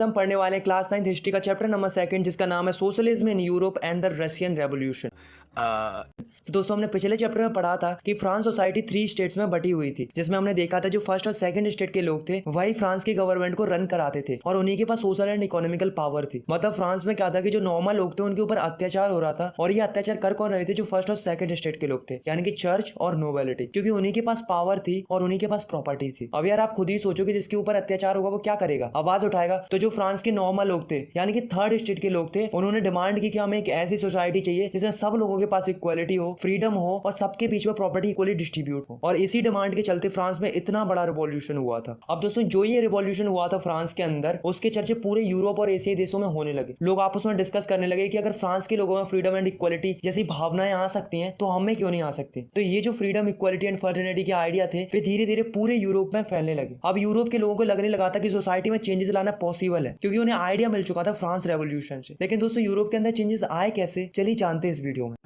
हम पढ़ने वाले हैं क्लास 9 हिस्ट्री का चैप्टर नंबर 2 जिसका नाम है socialism in Europe and the Russian revolution. तो दोस्तों हमने पिछले चैप्टर में पढ़ा था कि फ्रांस सोसाइटी 3 स्टेट्स में बटी हुई थी, जिसमें हमने देखा था जो फर्स्ट और सेकंड स्टेट के लोग थे वही फ्रांस की गवर्नमेंट को रन कराते थे और उन्हीं के पास सोशल एंड इकोनॉमिकल पावर थी। मतलब फ्रांस में क्या था कि जो नॉर्मल लोग थे उनके ऊपर अत्याचार हो रहा था और ये अत्याचार कर कौन रहे थे, जो फर्स्ट और सेकंड स्टेट के लोग थे, यानी कि चर्च और नोबेलिटी, क्योंकि उन्हीं के पास पावर थी और उन्हीं के पास प्रॉपर्टी थी। अब यार आप खुद ही सोचो कि जिसके ऊपर अत्याचार होगा वो क्या करेगा, आवाज उठाएगा। तो जो फ्रांस के नॉर्मल लोग थे यानी कि थर्ड स्टेट के लोग थे, उन्होंने डिमांड की कि हमें एक ऐसी सोसाइटी चाहिए जिसमें सब लोगों के पास इक्वालिटी हो, फ्रीडम हो और सबके बीच में प्रॉपर्टी इक्वली डिस्ट्रीब्यूट हो। और इसी डिमांड के चलते फ्रांस में इतना बड़ा रिवॉल्यूशन हुआ था। अब दोस्तों जो ये रिवॉल्यूशन हुआ था फ्रांस के अंदर, उसके चर्चे पूरे यूरोप और एशियाई देशों में होने लगे। लोग आपस में डिस्कस करने लगे कि अगर फ्रांस के लोगों में फ्रीडम एंड इक्वालिटी जैसी भावनाएं आ सकती हैं तो हमें क्यों नहीं आ सकती। तो ये जो फ्रीडम, इक्वालिटी एंड फर्टर्निटी के आइडिया थे वे धीरे धीरे पूरे यूरोप में फैलने लगे। अब यूरोप के लोगों को लगने लगा था कि सोसाइटी में चेंजेस लाना पॉसिबल है, क्योंकि उन्हें आइडिया मिल चुका था फ्रांस रेवोल्यूशन से। लेकिन दोस्तों यूरोप के अंदर चेंजेस आए कैसे, चलिए जानते हैं इस वीडियो में।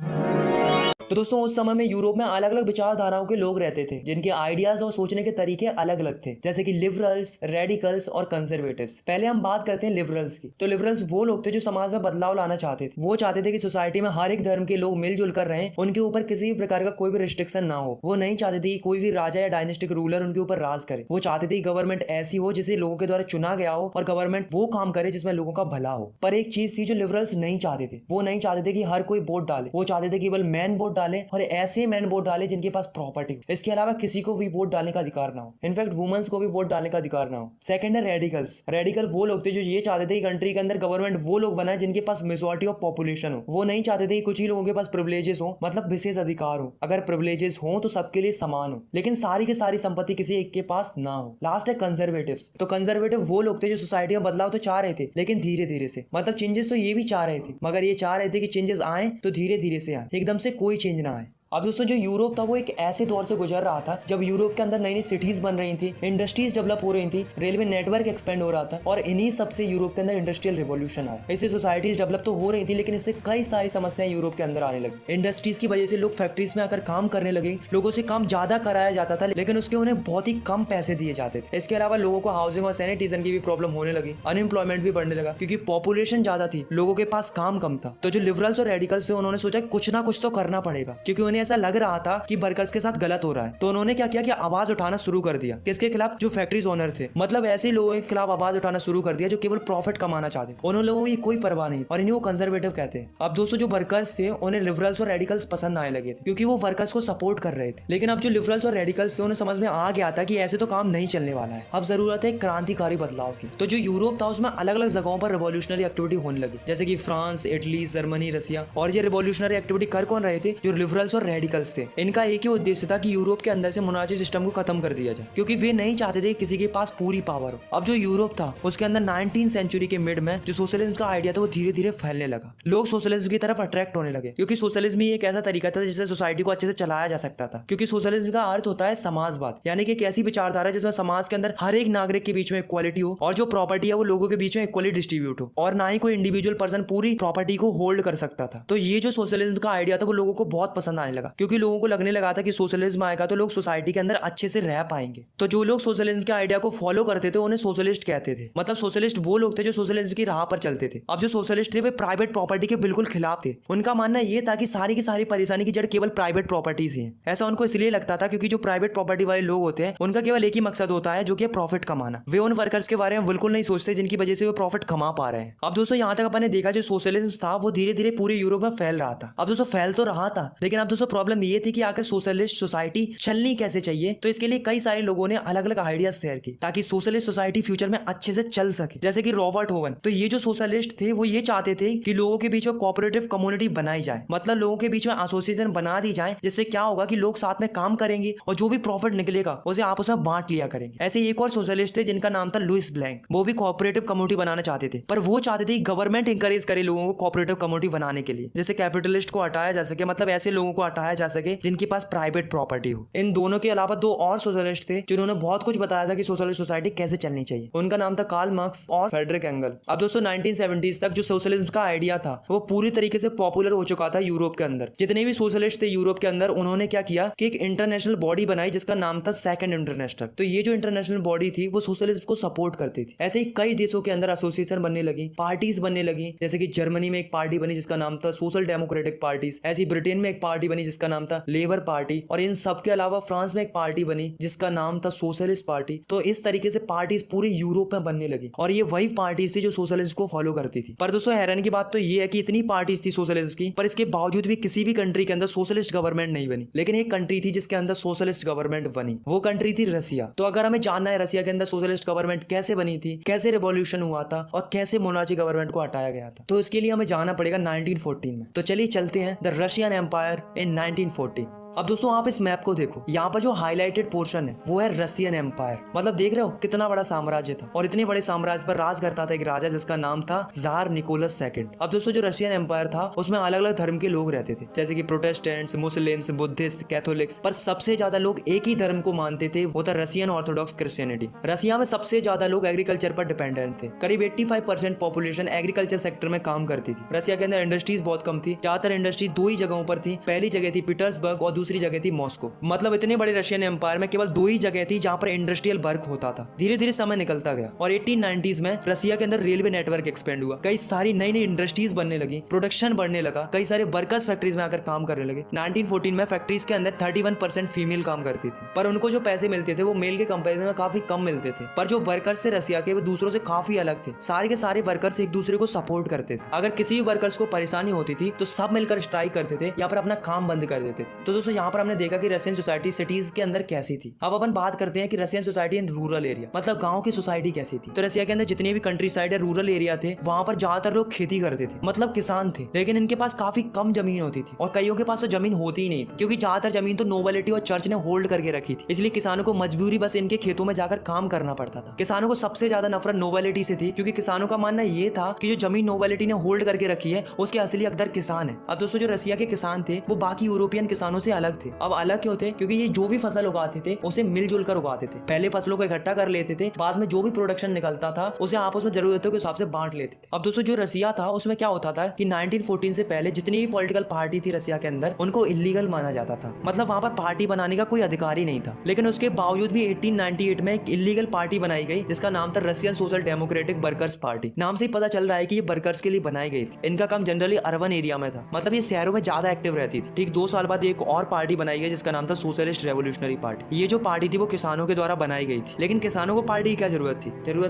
तो दोस्तों उस समय में यूरोप में अलग अलग विचारधाराओं के लोग रहते थे जिनके आइडियाज और सोचने के तरीके अलग अलग थे, जैसे कि लिबरल्स, रेडिकल्स और कंजर्वेटिव्स। पहले हम बात करते हैं लिबरल्स की। तो लिबरल्स वो लोग थे जो समाज में बदलाव लाना चाहते थे। वो चाहते थे कि सोसाइटी में हर एक धर्म के लोग मिलजुल कर रहें, उनके ऊपर किसी भी प्रकार का कोई भी रिस्ट्रिक्शन ना हो। वो नहीं चाहते थे कि कोई भी राजा या डायनेस्टिक रूलर उनके ऊपर राज करे। वो चाहते थे कि गवर्नमेंट ऐसी हो जिसे लोगों के द्वारा चुना गया हो और गवर्नमेंट वो काम करे जिसमें लोगों का भला हो। पर एक चीज थी जो लिबरल्स नहीं चाहते थे, वो नहीं चाहते थे कि हर कोई वोट डाले। वो चाहते थे केवल मैन वोट डाले और ऐसे मैन वोट डाले जिनके पास प्रॉपर्टी। इसके अलावा किसी को भी वोट डालने का अधिकार ना हो, इनफैक्ट वुमेन्स को भी वोट डालने का अधिकार ना हो। सेकंड है रेडिकल्स। रेडिकल वो लोग थे जो ये चाहते थे कि कंट्री के अंदर गवर्नमेंट वो लोग बनाए जिनके पास मेजॉरिटी ऑफ पॉपुलेशन हो। वो नहीं चाहते थे कि कुछ ही लोगों के पास प्रिविलेजेस हो, मतलब विशेष अधिकार हो। अगर प्रिविलेजेस हो तो सबके लिए समान हो, लेकिन सारी की सारी संपत्ति किसी एक के पास ना हो। लास्ट है कंजर्वेटिव्स। तो कंजर्वेटिव वो लोग थे जो सोसाइटी में बदलाव तो चाह रहे थे लेकिन धीरे धीरे से, मतलब चेंजेस तो ये भी चाह रहे थे, मगर ये चाह रहे थे कि चेंजेस आए तो धीरे धीरे से आए, एकदम से कोई चेंज ना आए। अब दोस्तों जो यूरोप था वो एक ऐसे दौर से गुजर रहा था जब यूरोप के अंदर नई नई सिटीज बन रही थी, इंडस्ट्रीज डेवलप हो रही थी, रेलवे नेटवर्क एक्सपेंड हो रहा था और इन्हीं सबसे यूरोप के अंदर इंडस्ट्रियल रिवॉल्यूशन आया। इससे सोसाइटीज डेवलप तो हो रही थी लेकिन इससे कई सारी समस्याएं यूरोप के अंदर आने लगी। इंडस्ट्रीज की वजह से लोग फैक्ट्रीज में आकर काम करने लगे, लोगों से काम ज्यादा कराया जाता था लेकिन उसके उन्हें बहुत ही कम पैसे दिए जाते थे। इसके अलावा लोगों को हाउसिंग और सैनिटेशन की भी प्रॉब्लम होने लगी, अनएम्प्लॉयमेंट भी बढ़ने लगा क्योंकि पॉपुलेशन ज्यादा थी, लोगों के पास काम कम था। तो जो लिबरल्स और रेडिकल्स थे उन्होंने सोचा कुछ ना कुछ तो करना पड़ेगा, क्योंकि उन्हें ऐसा लग रहा था कि वर्कर्स के साथ गलत हो रहा है। तो उन्होंने क्या किया कि आवाज उठाना शुरू कर दिया। किसके खिलाफ? जो फैक्ट्रीज ओनर थे, मतलब ऐसे लोगों के खिलाफ आवाज उठाना शुरू कर दिया जो केवल प्रॉफिट कमाना चाहते। उन लोगों की कोई परवाह नहीं और इन्हें वो कंजर्वेटिव कहते हैं। अब दोस्तों जो वर्कर्स थे उन्हें लिबरल्स और रेडिकल्स पसंद आने लगे थे क्योंकि वो वर्कर्स को सपोर्ट कर रहे थे। लेकिन अब जो लिबरल्स और रेडिकल्स थे उन्हें समझ में आ गया था कि ऐसे तो काम नहीं चलने वाला है, अब जरूरत है क्रांतिकारी बदलाव की। तो जो यूरोप था उसमें अलग अलग जगहों पर रिवॉल्यूशनरी एक्टिविटी होने लगी, जैसे कि फ्रांस, इटली, जर्मनी, रसिया। और ये रिवॉल्यूशनरी एक्टिविटी कर कौन रहे थे? जो लिबरल्स और रेडिकल्स थे। इनका एक ही उद्देश्य था कि यूरोप के अंदर से मोनार्ची सिस्टम को खत्म कर दिया जाए, क्योंकि वे नहीं चाहते थे किसी के पास पूरी पावर हो। अब जो यूरोप था उसके अंदर 19वीं सेंचुरी के मिड में जो सोशलिज्म का आइडिया था वो धीरे धीरे फैलने लगा। लोग सोशलिज्म की तरफ अट्रैक्ट होने लगे क्योंकि सोशलिज्म ही एक ऐसा तरीका था जिससे सोसाइटी को अच्छे से चलाया जा सकता था। क्योंकि सोशलिज्म का अर्थ होता है समाजवाद, यानी कि एक ऐसी विचारधारा जिसमें समाज के अंदर हर एक नागरिक के बीच में इक्वालिटी हो और जो प्रॉपर्टी है वो लोगों के बीच में इक्वली डिस्ट्रीब्यूट हो और ना ही कोई इंडिविजुअल पर्सन पूरी प्रॉपर्टी को होल्ड कर सकता था। तो ये जो सोशलिज्म का आइडिया था वो लोगों को बहुत पसंद आने लगा, क्योंकि लोगों को लगने लगा था कि सोशलिज्म आएगा तो लोग सोसाइटी के अंदर अच्छे से रह पाएंगे। तो जो लोग सोशलिज्म के आइडिया को फॉलो करते थे उन्हें सोशलिस्ट कहते थे। मतलब सोशलिस्ट वो लोग थे जो सोशलिज्म की राह पर चलते थे। अब जो सोशलिस्ट थे वे प्राइवेट प्रॉपर्टी के बिल्कुल खिलाफ थे। उनका मानना ये था कि सारी की सारी परेशानी की जड़ केवल प्राइवेट प्रॉपर्टीज ही है। ऐसा उनको इसलिए लगता था क्योंकि जो प्राइवेट प्रॉपर्टी वाले लोग होते हैं उनका केवल एक ही मकसद होता है, जो कि प्रॉफिट कमाना। वे उन वर्कर्स के बारे में बिल्कुल नहीं सोचते जिनकी वजह से वे प्रॉफिट कमा पा रहे हैं। अब दोस्तों यहाँ तक अपन ने देखा जो सोशलिज्म था वो धीरे धीरे पूरे यूरोप में फैल रहा था। अब दोस्तों फैल तो रहा था लेकिन अब दोस्तों प्रॉब्लम ये थी कि आखिर सोशलिस्ट सोसाइटी चलनी कैसे चाहिए। तो इसके लिए कई सारे लोगों ने अलग अलग आइडियाज शेयर की ताकि सोशलिस्ट सोसाइटी फ्यूचर में अच्छे से चल सके, जैसे कि रॉबर्ट होवन। तो ये जो सोशलिस्ट थे वो ये चाहते थे कि लोगों के बीच में कोऑपरेटिव कम्युनिटी बनाई जाए, मतलब लोगों के बीच में एसोसिएशन बना दी जाए, जिससे क्या होगा कि लोग साथ में काम करेंगे और जो भी प्रॉफिट निकलेगा उसे आपस में बांट लिया करेंगे। ऐसे एक और सोशलिस्ट थे जिनका नाम था लुइस ब्लैंक। वो भी कोऑपरेटिव कम्युनिटी बनाना चाहते थे, पर वो चाहते थे कि गवर्नमेंट इंकरेज करे लोगों को कोऑपरेटिव कम्युनिटी बनाने के लिए, जैसे कैपिटलिस्ट को हटाया जा सके, मतलब ऐसे लोगों को हटाया जा सके जिनके पास प्राइवेट प्रॉपर्टी हो। इन दोनों के अलावा दो और सोशलिस्ट थे जिन्होंने बहुत कुछ बताया था कि सोशलिस्ट सोसाइटी कैसे चलनी चाहिए। उनका नाम था कार्ल मार्क्स और फ्रेडरिक एंगल। अब दोस्तों 1970s तक जो सोशलिज्म का आइडिया था वो पूरी तरीके से पॉपुलर हो चुका था यूरोप के अंदर। जितने भी सोशलिस्ट थे यूरोप के अंदर, उन्होंने क्या किया कि एक इंटरनेशनल बॉडी बनाई जिसका नाम था सेकंड इंटरनेशनल। तो ये जो इंटरनेशनल बॉडी थी वो सोशलिज्म को सपोर्ट करती थी। ऐसे ही कई देशों के अंदर एसोसिएशन बनने लगी, पार्टीज बनने लगी। जैसे कि जर्मनी में एक पार्टी बनी जिसका नाम था सोशल डेमोक्रेटिक पार्टीज। ऐसी ब्रिटेन में एक पार्टी बनी जिसका नाम था लेबर पार्टी। और इन सब के अलावा फ्रांस में एक पार्टी बनी जिसका नाम था सोशलिस्ट पार्टी। तो इस तरीके से पार्टीज पूरे यूरोप में बनने लगी और ये वही पार्टीज थी जो सोशलिज्म को फॉलो करती थी। पर दोस्तों हैरान की बात तो ये है कि इतनी पार्टीज थी सोशलिज्म की, पर इसके बावजूद भी किसी भी कंट्री के अंदर सोशलिस्ट गवर्नमेंट नहीं बनी। लेकिन एक कंट्री थी जिसके अंदर सोशलिस्ट गवर्नमेंट बनी, वो कंट्री थी रसिया। तो अगर हमें जानना है रसिया के अंदर सोशलिस्ट गवर्नमेंट कैसे बनी थी, कैसे रिवॉल्यूशन हुआ था और कैसे मोनार्ची गवर्नमेंट को हटाया गया था, तो इसके लिए हमें जाना पड़ेगा 1914 में। तो चलिए चलते हैं द रशियन एम्पायर इन 1914। अब दोस्तों आप इस मैप को देखो, यहाँ पर जो हाईलाइटेड पोर्शन है वो है रशियन एम्पायर। मतलब देख रहे हो कितना बड़ा साम्राज्य था और इतने बड़े साम्राज्य पर राज करता था एक राजा जिसका नाम था जार निकोलस सेकंड। अब दोस्तों जो रशियन एम्पायर था उसमें अलग अलग धर्म के लोग रहते थे, जैसे कि प्रोटेस्टेंट्स, मुस्लिम्स, बुद्धिस्ट, कैथोलिक्स। पर सबसे ज्यादा लोग एक ही धर्म को मानते थे, वो था रशियन ऑर्थोडॉक्स क्रिश्चियनिटी। रशिया में सबसे ज्यादा लोग एग्रीकल्चर पर डिपेंडेंट थे। करीब 85% पॉपुलेशन एग्रीकल्चर सेक्टर में काम करती थी। रशिया के अंदर इंडस्ट्रीज बहुत कम थी। ज्यादातर इंडस्ट्री दो ही जगहों पर थी। पहली जगह थी पीटर्सबर्ग और दूसरी जगह थी मॉस्को। मतलब इतने बड़े रशियन एम्पायर में केवल दो ही जगह थी जहां पर इंडस्ट्रियल वर्क होता था। धीरे धीरे समय निकलता गया और 1890s में रशिया के अंदर रेलवे नेटवर्क एक्सपेंड हुआ। कई सारी नई नई इंडस्ट्रीज बनने लगी, प्रोडक्शन बढ़ने लगा, कई सारे वर्कर्स फैक्ट्रीज में आकर काम करने लगे। 1914 में फैक्ट्रीज के अंदर 31% फीमेल काम करती थी, पर उनको जो पैसे मिलते थे वो मेल के कंपैरिजन में काफी कम मिलते थे। पर जो वर्कर्स थे रशिया के वो दूसरों से काफी अलग थे। सारे के सारे वर्कर्स एक दूसरे को सपोर्ट करते थे। अगर किसी भी वर्कर्स को परेशानी होती थी तो सब मिलकर स्ट्राइक करते थे या फिर अपना काम बंद कर देते थे। तो दोस्तों यहाँ पर हमने देखा कि रशियन सोसाइटी सिटीज के अंदर कैसी थी। अब अपन बात करते हैं कि Russian society in rural area, मतलब गांव की सोसाइटी कैसी थी। तो रशिया के अंदर जितने भी कंट्री साइड या रूरल एरिया थे वहां पर ज्यादातर लोग खेती करते थे, मतलब किसान थे। लेकिन इनके पास काफी कम जमीन होती थी और कईयों के पास तो जमीन होती ही नहीं थी, क्योंकि ज्यादातर जमीन तो नोबिलिटी और चर्च ने होल्ड करके रखी थी। इसलिए किसानों को मजबूरी बस इनके खेतों में जाकर काम करना पड़ता था। किसानों को सबसे ज्यादा नफरत नोबिलिटी से थी, क्योंकि किसानों का मानना ये था कि जो जमीन नोबिलिटी ने होल्ड करके रखी है उसके असली हकदार किसान है। अब दोस्तों जो रशिया के किसान थे वो बाकी यूरोपियन किसानों से अलग थे। अब अलग क्यों थे? क्योंकि ये जो भी फसल उगाते थे उसे मिलजुल कर उगाते थे। पहले फसलों को इकट्ठा कर लेते थे, बाद में जो भी प्रोडक्शन निकलता था उसे आपस में जरूरतों के हिसाब से बांट लेते थे। अब दोस्तों जो रशिया था उसमें क्या होता था कि 1914 से पहले जितनी भी पॉलिटिकल पार्टी थी रशिया के अंदर उनको इलीगल माना जाता था। मतलब वहां पर पार्टी बनाने का कोई अधिकार ही नहीं था। लेकिन उसके बावजूद भी 1898 में एक इलीगल पार्टी बनाई गई जिसका नाम था Russian social democratic workers party. नाम से ही पता चल रहा है कि ये वर्कर्स के लिए बनाई गई थी। इनका काम जनरली अर्बन एरिया में था, मतलब ये शहरों में ज्यादा एक्टिव रहती थी। ठीक 2 साल बाद एक और पार्टी बनाई गई जिसका नाम था सोशलिस्ट रेवोल्यूशनरी पार्टी। ये जो पार्टी थी वो किसानों के द्वारा बनाई गई थी। लेकिन किसानों को पार्टी की क्या जरूरत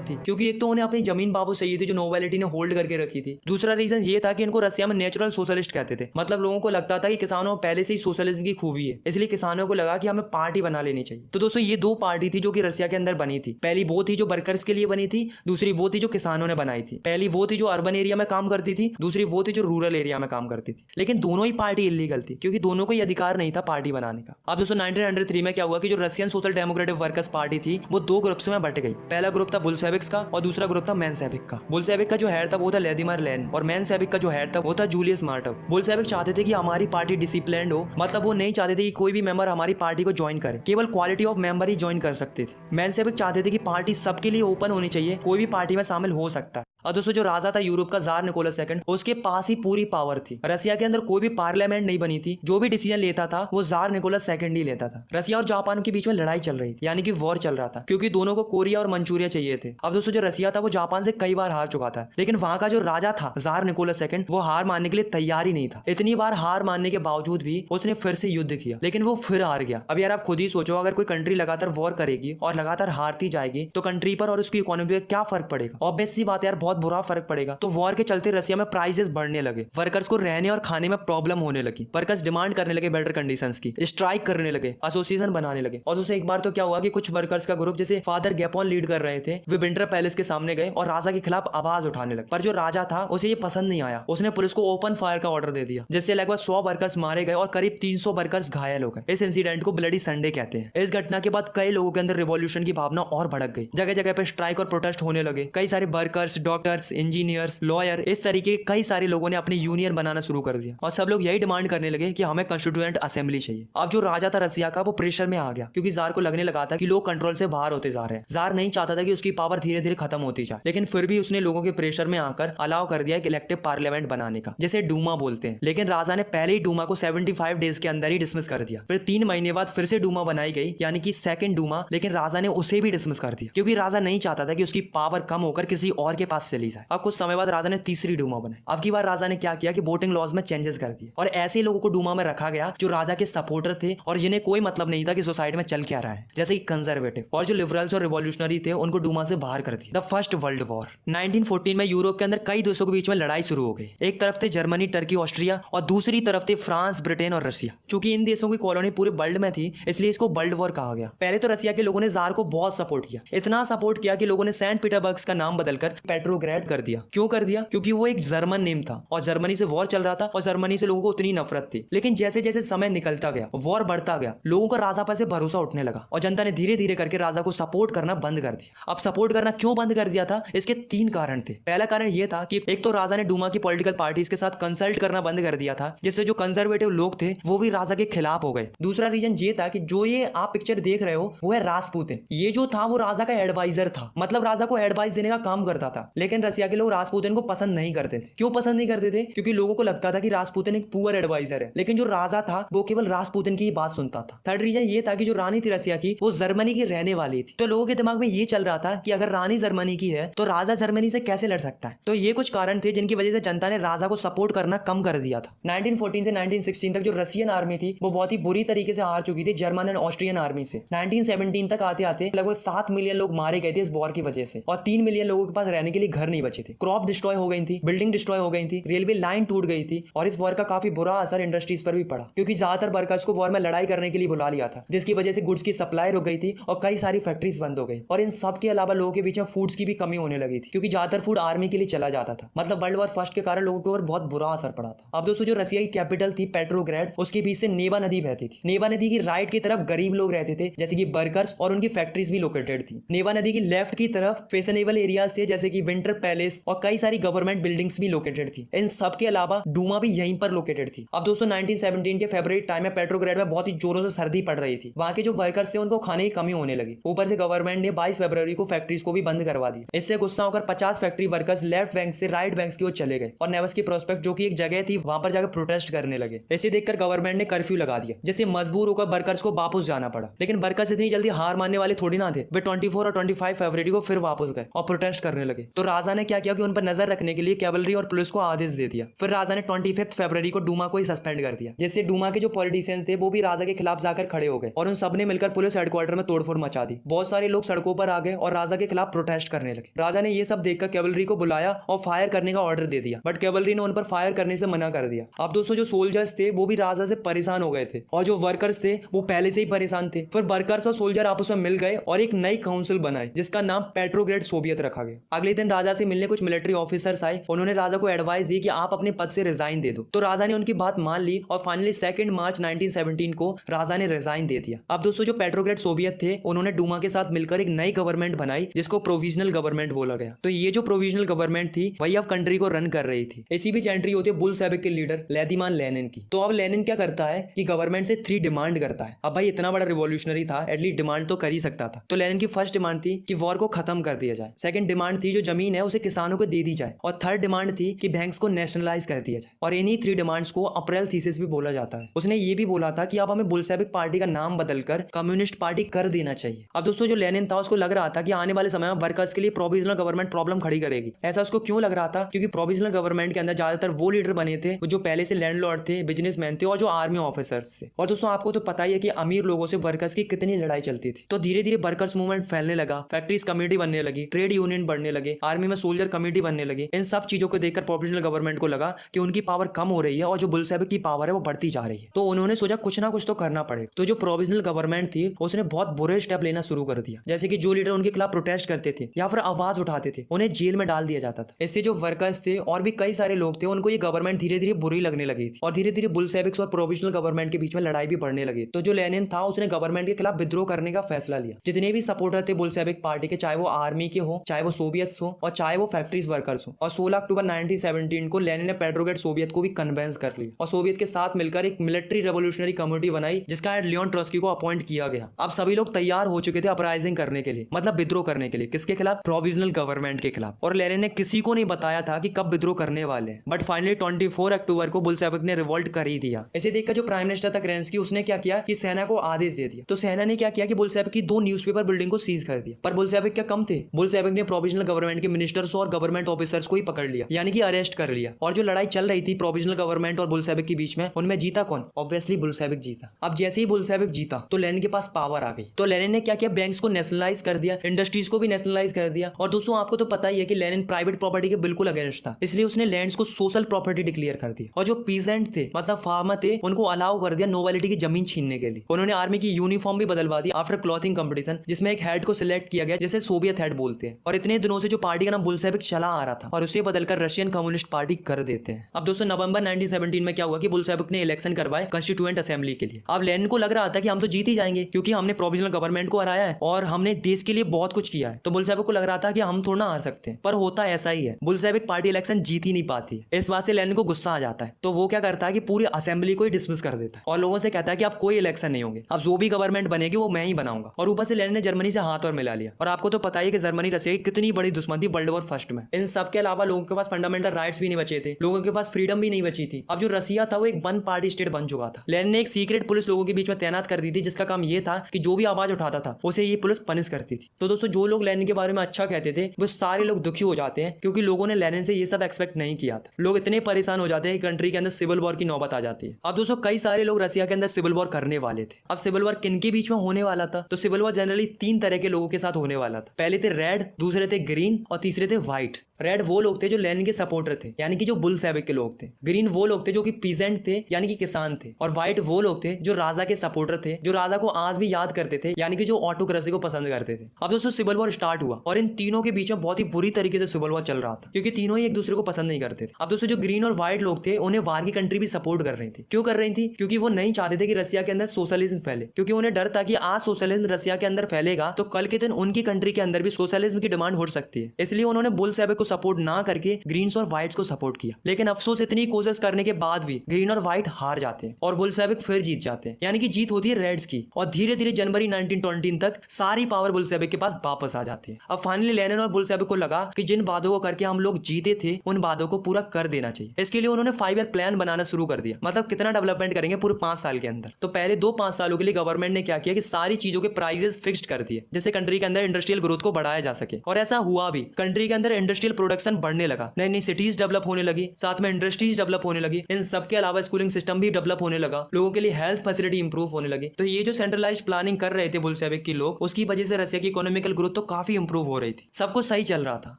थी? क्योंकि एक तो उन्हें अपनी जमीन बाबू चाहिए थी जो नोबिलिटी ने होल्ड करके रखी थी। दूसरा रीजन ये था कि इनको रशिया में नेचुरल सोशलिस्ट कहते थे। मतलब लोगों को लगता था कि किसानों पहले से ही सोशलिज्म की खूबी है, इसलिए किसानों को लगा कि हमें पार्टी बना लेनी चाहिए। तो दोस्तों ये दो पार्टी थी जो कि रशिया के अंदर बनी थी। पहली वो थी जो वर्कर्स के लिए बनी थी, दूसरी वो थी जो किसानों ने बनाई थी। पहली वो थी जो अर्बन एरिया में काम करती थी, दूसरी वो थी जो रूरल एरिया में काम करती थी। लेकिन दोनों ही पार्टी इलीगल थी, क्योंकि दोनों को ही अधिकार नहीं था पार्टी बनाने का। अब दोस्तों 1903 में क्या हुआ कि जो Russian social democratic workers party थी वो दो ग्रुप्स में बट गई। पहला ग्रुप था बुल्शेविक्स का और दूसरा ग्रुप था मेंशेविक का। बुल्शेविक का जो हेड था वो था व्लादिमीर लेनिन और मेंशेविक का जो हेड था वो था जूलियस मार्टव। बुल्शेविक चाहते थे कि हमारी पार्टी डिसिप्लिन्ड हो, मतलब वो नहीं चाहते थे कि कोई भी मेंबर हमारी पार्टी को ज्वाइन करे, केवल quality of member he join कर सकते थे। मेंशेविक चाहते थे कि पार्टी सबके लिए ओपन होनी चाहिए, कोई भी पार्टी में शामिल हो सकता है। और दोस्तों जो राजा था यूरोप का जार निकोलस सेकंड, उसके पास ही पूरी पावर थी। रशिया के अंदर कोई भी पार्लियामेंट नहीं बनी थी, जो भी डिसीजन लेता था वो जार निकोलस सेकंड ही लेता था। रशिया और जापान के बीच में लड़ाई चल रही थी, यानी कि वॉर चल रहा था, क्योंकि दोनों को कोरिया और मंचूरिया चाहिए थे। अब दोस्तों जो रशिया था वो जापान से कई बार हार चुका था, लेकिन वहां का जो राजा था जार निकोलस सेकंड वो हार मानने के लिए तैयार ही नहीं था। इतनी बार हार मानने के बावजूद भी उसने फिर से युद्ध किया, लेकिन वो फिर हार गया। अब यार आप खुद ही सोचो, अगर कोई कंट्री लगातार वॉर करेगी और लगातार हारती जाएगी तो कंट्री पर और उसकी इकोनॉमी पर क्या फर्क पड़ेगा? ऑब्वियस सी बात यार, बहुत बुरा फर्क पड़ेगा। तो वॉर के चलते रशिया में प्राइसेस बढ़ने लगे, वर्कर्स को रहने और खाने में प्रॉब्लम होने लगी, वर्कर्स डिमांड करने लगे बेटर कंडीशंस की, स्ट्राइक करने लगे, एसोसिएशन बनाने लगे। और दोस्तों एक बार तो क्या हुआ कि कुछ वर्कर्स का ग्रुप जैसे फादर गैपोन लीड कर रहे थे, वे विंटर पैलेस के सामने गए और राजा के खिलाफ आवाज उठाने लगे। पर जो राजा था उसे ये पसंद नहीं आया, उसने पुलिस को ओपन फायर का ऑर्डर दे दिया, जिससे लगभग 100 वर्कर्स मारे गए और करीब 300 वर्कर्स घायल हो गए। इस इंसिडेंट को ब्लडी संडे कहते हैं। इस घटना के बाद कई लोगों के अंदर रिवॉल्यूशन की भावना और भड़क गई, जगह जगह पे स्ट्राइक और प्रोटेस्ट होने लगे। कई सारे workers, doctor doctors, engineers, lawyer, इस तरीके कई सारे लोगों ने अपनी यूनियन बनाना शुरू कर दिया और सब लोग यही डिमांड करने लगे कि हमें कॉन्स्टिट्यूएंट असेंबली चाहिए। अब जो राजा था रसिया का वो प्रेशर में आ गया क्योंकि जार को लगने लगा था कि लोग कंट्रोल से बाहर होते जा रहे हैं। जार नहीं चाहता था कि उसकी पावर धीरे धीरे खत्म होती जाए, लेकिन फिर भी उसने लोगों के प्रेशर में आकर अलाउ कर दिया एक इलेक्टिव पार्लियामेंट बनाने का, जिसे डूमा बोलते हैं। लेकिन राजा ने पहले ही डूमा को 75 डेज के अंदर ही डिसमिस कर दिया। फिर 3 महीने बाद फिर से डूमा बनाई गई, यानी कि सेकंड डूमा, लेकिन राजा ने उसे भी डिसमिस कर दिया क्योंकि राजा नहीं चाहता था कि उसकी पावर कम होकर किसी और के पास चली जाए। अब कुछ समय बाद राजा ने तीसरी डूमा बनाई। अब की बार राजा ने क्या किया कि वोटिंग लॉज में चेंजेस कर दिए और ऐसे लोगों को डूमा में रखा गया जो राजा के सपोर्टर थे और जिन्हें कोई मतलब नहीं था कि सोसाइटी में चल क्या रहा है, जैसे कि कंजर्वेटिव। और जो लिबरल्स और रिवॉल्यूशनरी थे उनको डूमा से बाहर कर दिया। द फर्स्ट वर्ल्ड वॉर 1914 में यूरोप के अंदर कई देशों के बीच में लड़ाई शुरू हो गई। एक तरफ थे जर्मनी, टर्की, ऑस्ट्रिया और दूसरी तरफ थे फ्रांस, ब्रिटेन और रसिया। चूंकि इन देशों की कॉलोनी पूरे वर्ल्ड में थी इसलिए इसको वर्ल्ड वॉर कहा गया। पहले तो रसिया के लोगों ने जार को बहुत सपोर्ट किया, इतना सपोर्ट किया कि लोगों ने सेंट पीटरबर्ग का नाम बदलकर पेट्रोग्रेड कर दिया। क्यों कर दिया? क्योंकि वो एक जर्मन नेम था और जर्मनी से वॉर चल रहा था और जर्मनी से लोगों को उतनी नफरत थी। लेकिन जैसे जैसे समय निकलता गया, वॉर बढ़ता गया, लोगों का राजा पर से भरोसा उठने लगा और जनता ने धीरे धीरे करके राजा को सपोर्ट करना बंद कर दिया। अब सपोर्ट करना क्यों बंद कर दिया था? इसके 3 कारण थे। पहला कारण यह था कि एक तो राजा ने डूमा की पॉलिटिकल पार्टीज के साथ कंसल्ट करना बंद कर दिया था, जिससे जो कंजर्वेटिव लोग थे वो भी राजा के खिलाफ हो गए। दूसरा रीजन ये था कि जो ये आप पिक्चर देख रहे हो वो है राजपूतिन। ये जो था वो राजा का एडवाइजर था, मतलब राजा को एडवाइस देने का काम करता था। लेकिन रसिया के लोग राजपूतिन को पसंद नहीं करते थे। क्यों पसंद नहीं करते थे? क्योंकि लोगों को लगता था कि राजपूतिन एक पुअर एडवाइजर है, लेकिन जो राजा था वो केवल राजपूतिन की बात सुनता था। थर्ड रीजन ये था कि जो रानी थी रसिया की वो जर्मनी की रहने वाली थी, तो लोगों के दिमाग में ये चल रहा था कि अगर रानी जर्मनी की है तो राजा जर्मनी से कैसे लड़ सकता है। तो ये कुछ कारण थे जिनकी वजह से जनता ने राजा को सपोर्ट करना कम कर दिया था। 1914 से 1916 तक जो रसियन आर्मी थी वो बहुत ही बुरी तरीके से हार चुकी थी जर्मन एंड ऑस्ट्रियन आर्मी से। 1917 तक आते आते लगभग 7 मिलियन लोग मारे गए थे इस वॉर की वजह से और 3 मिलियन लोगों के पास रहने के लिए घर नहीं बचे थे। क्रॉप डिस्ट्रॉय हो गई थी, बिल्डिंग डिस्ट्रॉय हो गई थी, रेलवे लाइन टूट गई थी और इस वॉर का काफी बुरा असर इंडस्ट्रीज पर भी पड़ा क्योंकि ज्यादातर वर्कर्स को वॉर में लड़ाई करने के लिए बुला लिया था, जिसकी वजह से गुड्स की सप्लाई रुक गई थी और कई सारी फैक्ट्रीज बंद हो गई। और इन सब के अलावा लोगों के बीच में फूड्स की भी कमी होने लगी थी क्योंकि ज्यादातर फूड आर्मी के लिए चला जाता था। मतलब वर्ल्ड वॉर फर्स्ट के कारण लोगों के ऊपर बहुत बुरा असर पड़ा था। अब दोस्तों जो रसिया की कैपिटल थी पेट्रोग्रेड, उसके बीच से नेवा नदी बहती थी। नेवा नदी की राइट की तरफ गरीब लोग रहते थे जैसे कि वर्कर्स और उनकी फैक्ट्रीज भी लोकेटेड थी। नेवा नदी की लेफ्ट की तरफ फैशनेबल एरियाज थे जैसे कि विंटर पैलेस और कई सारी गवर्नमेंट बिल्डिंग्स भी लोकेटेड थी। इन सब के अलावा डूमा भी यहीं पर लोकेटेड थी। अब दोस्तों 1917 के फरवरी टाइम में पेट्रोग्रेड में बहुत ही जोरों से सर्दी पड़ रही थी। वहां के जो वर्कर्स थे उनको खाने की कमी होने लगी। ऊपर से गवर्नमेंट ने 22 फरवरी को फैक्ट्रीज को भी बंद करवा दिया। इससे गुस्सा होकर 50 फैक्ट्री वर्कर्स लेफ्ट बैंक से राइट बैंक की ओर चले गए और नेवस की प्रोस्पेक्ट जो कि एक जगह थी वहां पर जाकर प्रोटेस्ट करने लगे। इसे देखकर गवर्नमेंट ने कर्फ्यू लगा दिया, जिससे मजबूर होकर वर्कर्स को वापस जाना पड़ा। लेकिन वर्कर्स इतनी जल्दी हार मानने वाले थोड़ी ना थे। वे 24 और 25 फरवरी को फिर वापस गए और प्रोटेस्ट करने लगे। तो राजा ने क्या किया कि उन पर नजर रखने के लिए कैवलरी और पुलिस को आदेश दे दिया। फिर राजा ने 25 फरवरी को डूमा को ही सस्पेंड कर दिया, जिससे डूमा के जो पॉलिटिशियंस थे वो भी राजा के खिलाफ जाकर खड़े हो गए और उन सबने मिलकर पुलिस हेडक्वार्टर में तोड़फोड़ मचा दी। बहुत सारे लोग सड़कों पर आ गए और राजा के खिलाफ प्रोटेस्ट करने लगे। राजा ने ये सब देखकर कैवलरी को बुलाया और फायर करने का ऑर्डर दे दिया, बट कैवलरी ने उन पर फायर करने से मना कर दिया। अब दोस्तों जो सोल्जर्स थे वो भी राजा से परेशान हो गए थे और जो वर्कर्स थे वो पहले से ही परेशान थे। फिर वर्कर्स और सोल्जर आपस में मिल गए और एक नई काउंसिल बनाई जिसका नाम पेट्रोग्रेड सोवियत रखा गया। अगले दिन राजा से मिलने कुछ मिलिट्री ऑफिसर्स आए। उन्होंने राजा को एडवाइस दी कि आप अपने पद से रिजाइन दे दो। तो राजा ने उनकी बात मान ली और फाइनली 2 मार्च 1917 को राजा ने रिजाइन दे दिया। अब दोस्तों जो पेट्रोग्रेड सोवियत थे उन्होंने डूमा के साथ मिलकर एक नई गवर्नमेंट बनाई जिसको प्रोविजनल गवर्नमेंट बोला गया। तो ये जो प्रोविजनल गवर्नमेंट थी वही अब कंट्री को रन कर रही थी। इसी बीच एंट्री होती है बुल्शेविक के लीडर व्लादिमीर लेनिन की। तो अब लेनिन क्या करता है कि गवर्नमेंट से 3 डिमांड करता है। अब भाई इतना बड़ा रिवॉल्यूशनरी था, एटलीस्ट डिमांड तो कर ही सकता था। तो लेनिन की फर्स्ट डिमांड थी कि वॉर को खत्म कर दिया जाए। सेकंड डिमांड थी जो जमीन है उसे किसानों को दे दी जाए और थर्ड डिमांड थी कि बैंक्स को नेशनलाइज कर दिया जाए। और इन्हीं 3 डिमांड्स को अप्रैल थीसिस भी बोला जाता है। उसने ये भी बोला था कि अब हमें बुल्शेविक पार्टी का नाम बदलकर कम्युनिस्ट पार्टी कर देना चाहिए। अब दोस्तों जो लेनिन था उसको लग रहा था कि आने वाले समय में वर्कर्स के लिए प्रोविजनल गवर्नमेंट प्रॉब्लम खड़ी करेगी। ऐसा उसको क्यों लग रहा था? क्योंकि प्रोविजनल गवर्नमेंट के अंदर ज्यादातर वो लीडर बने थे जो पहले से लैंडलॉर्ड थे, बिजनेसमैन थे और जो आर्मी ऑफिसर्स थे। और दोस्तों आपको तो पता ही है कि अमीर लोगों से वर्कर्स की कितनी लड़ाई चलती थी। तो धीरे धीरे वर्कर्स मूवमेंट फैलने लगा, फैक्ट्रीज कमेटी बनने लगी, ट्रेड यूनियन बढ़ने लगे, आर्मी में सोल्जर कमेटी बनने लगे। इन सब चीजों को देखकर प्रोविजनल गवर्नमेंट को लगा कि उनकी पावर कम हो रही है और जो बुल्शेविक की पावर है वो बढ़ती जा रही है। तो उन्होंने सोचा कुछ ना कुछ तो करना पड़ेगा। तो जो प्रोविजनल गवर्नमेंट थी उसने बहुत बुरे स्टेप लेना शुरू कर दिया, जैसे कि जो लीडर उनके खिलाफ प्रोटेस्ट करते थे या फिर आवाज उठाते थे उन्हें जेल में डाल दिया जाता था। इससे जो वर्कर्स थे और भी कई सारे लोग थे उनको ये गवर्नमेंट धीरे धीरे बुरी लगने लगी थी और धीरे धीरे बुल्शेविक्स और प्रोविजनल गवर्नमेंट के बीच में लड़ाई भी बढ़ने लगी। तो जो लेनिन था उसने गवर्नमेंट के खिलाफ विद्रोह करने का फैसला लिया। जितने भी सपोर्टर थे बुल्शेविक पार्टी के, चाहे वो आर्मी के हो, चाहे वो सोवियत्स हो और चाहे वो फैक्ट्रीज वर्कर्स हो। और 16 अक्टूबर 1917 को लेनिन ने पेट्रोग्रेड सोवियत को भी कन्वेंस कर ली और सोवियत के साथ मिलकर एक मिलिट्री रेवोल्यूशनरी कम्युनिटी बनाई जिसका हेड लियोन ट्रॉट्स्की को अपॉइंट किया गया। अब सभी लोग तैयार हो चुके थे अपराइजिंग करने के लिए, मतलब विद्रोह करने के लिए। किसके खिलाफ? प्रोविजनल गवर्नमेंट के खिलाफ। और लेनिन ने किसी को नहीं बताया था कि कब विद्रोह करने वाले हैं, बट फाइनली 24 अक्टूबर को बुल्शेविक ने रिवोल्ट कर ही दिया। इसे देखकर जो प्राइम मिनिस्टर था केरेंस्की, उसने क्या किया कि सेना को आदेश दे दिया। तो सेना ने क्या किया कि बुल्शेविक की 2 न्यूज़पेपर बिल्डिंग को सीज कर दिया। पर बुल्शेविक क्या कम थे? बुल्शेविक ने प्रोविजनल गवर्नमेंट के मिनिस्टर्स और गवर्नमेंट ऑफिसर्स को ही पकड़ लिया, यानी कि अरेस्ट कर लिया। और जो लड़ाई चल रही थी प्रोविजनल गवर्नमेंट और बुल्शेविक के बीच में, उनमें जीता कौन? ऑब्वियसली बुल्शेविक जीता। अब जैसे ही बुल्शेविक जीता तो लेनिन के पास पावर आ गई। तो लेनिन ने क्या किया? बैंक्स को नेशनलाइज कर दिया, इंडस्ट्रीज को भी नेशनलाइज कर दिया। और दोस्तों आपको तो पता ही है कि लेनिन प्राइवेट प्रॉपर्टी के बिल्कुल अगेंस्ट था, इसलिए उसने लैंड्स को सोशल प्रॉपर्टी डिक्लेयर कर दिया। और जो पीजेंट थे, मतलब फार्मर थे, उनको अलाउ कर दिया नोबिलिटी की जमीन छीनने के लिए। उन्होंने आर्मी की यूनिफॉर्म भी बदलवा दी आफ्टर क्लॉथिंग कंपटीशन, जिसमें एक हेड को सिलेक्ट किया गया जिसे सोवियत हेड बोलते हैं। और इतने दिनों से जो पार्टी का नाम बुल्शेविक चला आ रहा था और उसे बदलकर रशियन कम्युनिस्ट पार्टी कर देते हैं। अब दोस्तों नवंबर 1917 में क्या हुआ कि बुल्शेविक ने इलेक्शन करवाए कॉन्स्टिट्यूएंट असेंबली के लिए। अब लेनिन को लग रहा था कि हम तो जीत ही जाएंगे क्योंकि हमने प्रोविजनल गवर्नमेंट को हराया है और हमने देश के लिए बहुत कुछ किया है। तो बुल्शेविक को लग रहा था कि हम थोड़ा हार सकते हैं, पर होता ऐसा ही है, बुल्शेविक पार्टी इलेक्शन जीत ही नहीं पाती। इस बात से लेनिन को गुस्सा आ जाता है। तो वो क्या करता है कि पूरी असेंबली को ही डिसमिस कर देता है और लोगों से कहता है कि अब कोई इलेक्शन नहीं होंगे, अब जो भी गवर्नमेंट बनेगी वो मैं ही बनाऊंगा। और ऊपर से लेनिन ने जर्मनी से हाथ और मिला लिया। और आपको तो पता ही है कि जर्मनी रशिया की कितनी बड़ी दुश्मन थी वर्ल्ड वॉर फर्स्ट में। इन सब के अलावा लोगों के पास फंडामेंटल राइट्स भी नहीं बचे थे, लोगों के पास फ्रीडम भी नहीं बची थी। अब जो रशिया था वो एक वन पार्टी स्टेट बन चुका था। लेनिन ने एक सीक्रेट पुलिस लोगों के बीच में तैनात कर दी थी जिसका काम ये था कि जो भी आवाज उठाता था उसे ये पुलिस पनिश करती थी। तो दोस्तों जो लोग लेनिन के बारे में अच्छा कहते थे वो सारे लोग दुखी हो जाते हैं क्योंकि लोगों ने लेनिन से ये सब एक्सपेक्ट नहीं किया था। लोग इतने परेशान हो जाते हैं कि कंट्री के अंदर सिविल वॉर की नौबत आ जाती है। अब दोस्तों कई सारे लोग रशिया के अंदर सिविल वॉर करने वाले थे। अब सिविल वॉर किन के बीच में होने वाला था? तो सिविल वॉर जनरली 3 तरह के लोगों के साथ होने वाला था। पहले थे रेड, दूसरे थे ग्रीन और तीसरे थे व्हाइट। रेड वो लोग थे जो लेनिन के सपोर्टर थे, यानी कि जो बुल्शेविक के लोग थे। ग्रीन वो लोग थे जो कि पीजेंट थे, यानी कि किसान थे। और व्हाइट वो लोग थे जो राजा के सपोर्टर थे, जो राजा को आज भी याद करते थे, यानी कि जो ऑटोक्रेसी को पसंद करते थे। अब दोस्तों सिविल वॉर स्टार्ट हुआ और इन तीनों के बीच में बहुत ही बुरी तरीके से सिविल वॉर चल रहा था क्योंकि तीनों ही एक दूसरे को पसंद नहीं करते थे। अब दोस्तों जो ग्रीन और व्हाइट लोग थे उन्हें वार की कंट्री भी सपोर्ट कर रही थी। क्यों कर रही थी? क्योंकि वो नहीं चाहते थे कि रशिया के अंदर सोशलिज्म फैले, क्योंकि उन्हें डर था कि आज सोशलिज्म रशिया के अंदर फैलेगा तो कल के दिन उनकी कंट्री के अंदर भी सोशलिज्म की डिमांड हो सकती है। इसलिए उन्होंने बुल्शेविक को सपोर्ट ना करके ग्रीन्स और व्हाइट्स को सपोर्ट किया। लेकिन अफसोस इतनी कोशिश करने के बाद भी ग्रीन और व्हाइट हार जाते हैं और बुल्शेविक फिर जीत जाते हैं, यानी कि जीत होती है रेड्स की। और धीरे धीरे जनवरी 1920 तक सारी पावर बुल्शेविक के पास वापस आ जाती है। अब फाइनली लेनिन और बुल्शेविक को लगा कि जिन बातों को करके हम लोग जीते थे उन बातों को पूरा कर देना चाहिए। इसके लिए उन्होंने 5 ईयर प्लान बनाना शुरू कर दिया, मतलब कितना डेवलपमेंट करेंगे पूरे 5 साल के अंदर। तो पहले 2-5 सालों के लिए गवर्नमेंट ने क्या किया कि सारी चीजों के प्राइसेस फिक्स्ड कर दिए, जैसे कंट्री के अंदर इंडस्ट्रियल ग्रोथ को बढ़ाया जा सके। और ऐसा हुआ भी, कंट्री के अंदर इंडस्ट्रियल प्रोडक्शन बढ़ने लगा, नई नई सिटीज डेवलप होने लगी, साथ में इंडस्ट्रीज डेवलप होने लगी। इन सब के अलावा स्कूलिंग सिस्टम भी डेवलप होने लगा, लोगों के लिए हेल्थ फैसिलिटी इंप्रूव होने लगी। तो ये जो सेंट्रलाइज प्लानिंग कर रहे थे बुल्शेविक के लोग, उसकी वजह से रशिया की इकोनॉमिकल ग्रोथ तो काफी इंप्रूव हो रही थी, सब कुछ सही चल रहा था।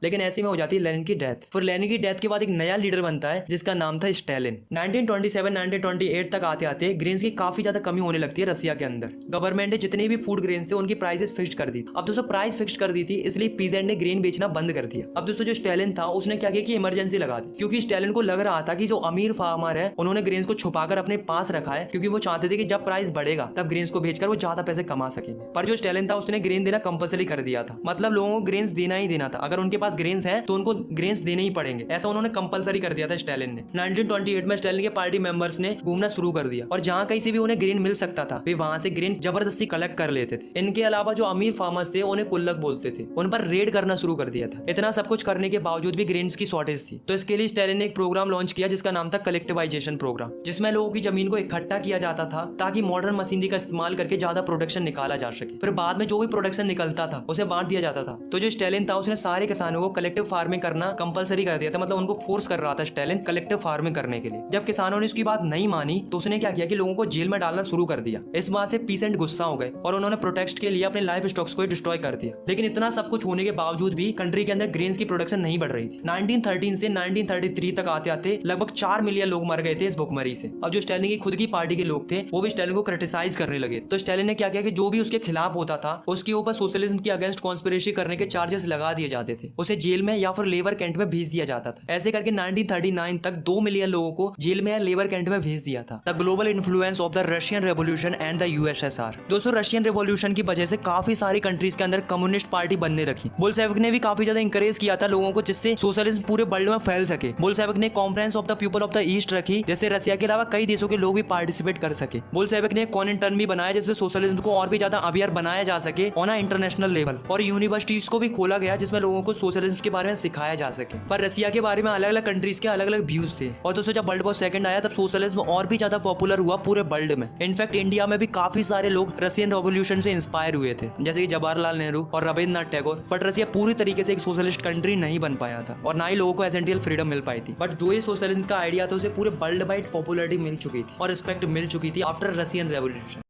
लेकिन ऐसे में हो जाती है लेनिन की डेथ। फिर लेनिन की डेथ के बाद एक नया लीडर बनता है जिसका नाम था स्टालिन। 1927-1928 तक आते आते ग्रेन्स की काफी ज्यादा कमी होने लगती है रशिया के अंदर। गवर्नमेंट ने जितने भी फूड ग्रेन्स थे उनकी प्राइसेस फिक्स कर दी। अब दोस्तों प्राइस फिक्स कर दी थी, इसलिए पीजेंट ने ग्रेन बेचना बंद कर दिया। अब दोस्तों जो स्टालिन था उसने क्या किया कि इमरजेंसी लगा दी, क्योंकि स्टालिन को लग रहा था कि जो अमीर फार्मर है उन्होंने ग्रेन्स को छुपाकर अपने पास रखा है, क्योंकि वो चाहते थे कि जब प्राइस बढ़ेगा तब ग्रेन्स को बेचकर वो ज्यादा पैसे कमा सकेंगे। पर जो स्टालिन था उसने ग्रेन देना कंपलसरी कर दिया था, मतलब लोगों को ग्रेन्स देना ही देना था। अगर उनके पास ग्रेन्स हैं तो उनको ग्रेन्स देने ही पड़ेंगे, ऐसा उन्होंने कंपलसरी कर दिया था स्टालिन ने। 1928 में स्टालिन के पार्टी मेंबर्स ने घूमना शुरू कर दिया और जहां कहीं से भी उन्हें ग्रेन मिल सकता था वे वहां से ग्रेन जबरदस्ती कलेक्ट कर लेते थे। इनके अलावा जो अमीर फार्मर्स थे उन्हें कुल्लक बोलते थे, उन पर रेड करना शुरू कर दिया था। इतना सब कुछ करने के बावजूद भी ग्रेन्स की शॉर्टेज थी। तो इसके लिए स्टालिन ने एक प्रोग्राम लॉन्च किया जिसका नाम था कलेक्टिवाइजेशन प्रोग्राम, जिसमें लोगों की जमीन को इकट्ठा किया जाता था ताकि मॉडर्न मशीनरी का इस्तेमाल करके ज्यादा प्रोडक्शन निकाला जा सके। फिर बाद में जो भी प्रोडक्शन निकलता था उसे बांट दिया जाता था। तो जो स्टालिन था उसने सारे किसानों को कलेक्टिव फार्मिंग करना कंपलसरी कर दिया था, मतलब उनको फोर्स कर रहा था स्टालिन कलेक्टिव फार्मिंग करने के लिए। जब किसानों ने उसकी बात नहीं मानी तो उसने क्या किया कि लोगों को जेल में डालना शुरू कर दिया। इस बात से पीसेंट गुस्सा हो गए और उन्होंने प्रोटेस्ट के लिए अपने लाइफ स्टॉक्स को डिस्ट्रॉय कर दिया। लेकिन इतना सब कुछ होने के बावजूद भी कंट्री के अंदर ग्रेन्स की प्रोडक्शन नहीं बढ़ रही थी। 1913 से 1933 तक आते आते लगभग 4 मिलियन लोग मर गए थे इस भुखमरी से। अब जो स्टालिन की खुद की पार्टी के लोग थे वो भी स्टालिन को क्रिटिसाइज करने लगे। तो स्टालिन ने क्या किया कि जो भी उसके खिलाफ होता था उसके ऊपर सोशलिज्म के अगेंस्ट कॉन्स्पिरेसी करने के चार्जेस लगा दिए जाते थे, उसे जेल में या फिर लेबर कैंप में भेज दिया जाता था। ऐसे करके 1939 तक 2 मिलियन लोगों को जेल में या लेबर कैंप में भेज दिया था। The global influence of the Russian revolution and the USSR. दोस्तों रशियन रेवोल्यूशन की वजह से काफी सारी कंट्रीज के अंदर कम्युनिस्ट पार्टी बनने रखी। बुल्शेविक ने भी काफी ज्यादा ज्यादा इंकरेज किया था लोगों को, जिससे सोशलिज्म पूरे वर्ल्ड में फैल सके। बोल्शेविक ने conference of the people of the east रखी, जैसे रसिया के अलावा कई देशों के लोग भी पार्टिसिपेट कर सके। बोल्शेविक ने कॉनिंटर्न भी बनाया, जिससे सोशलिज्म को और भी ज्यादा अवेयर बनाया जा सके ऑन इंटरनेशनल लेवल। और यूनिवर्सिटीज को भी खोला गया जिसमें लोगों को सोशलिज्म के बारे में सिखाया जा सके। पर रसिया के बारे में अलग अलग कंट्रीज के अलग अलग व्यूज थे। और दोस्तों जब वर्ल्ड वॉर सेकंड आया तब सोशलिज्म और भी ज्यादा पॉपुलर हुआ पूरे वर्ल्ड में। इनफैक्ट इंडिया में भी काफी सारे लोग रशियन रेवोल्यूशन से इंस्पायर हुए थे, जैसे कि जवाहरलाल नेहरू और रविंद्रनाथ टैगोर। बट रसिया पूरी तरीके से एक सोशलिस्ट कंट्री नहीं बन पाया था और ना ही लोगों को एसेंशियल फ्रीडम मिल पाई थी। बट जो ये सोशलिज्म का आइडिया था उसे पूरे वर्ल्ड वाइड पॉपुलरिटी मिल चुकी थी और रिस्पेक्ट मिल चुकी थी आफ्टर रशियन रेवोल्यूशन।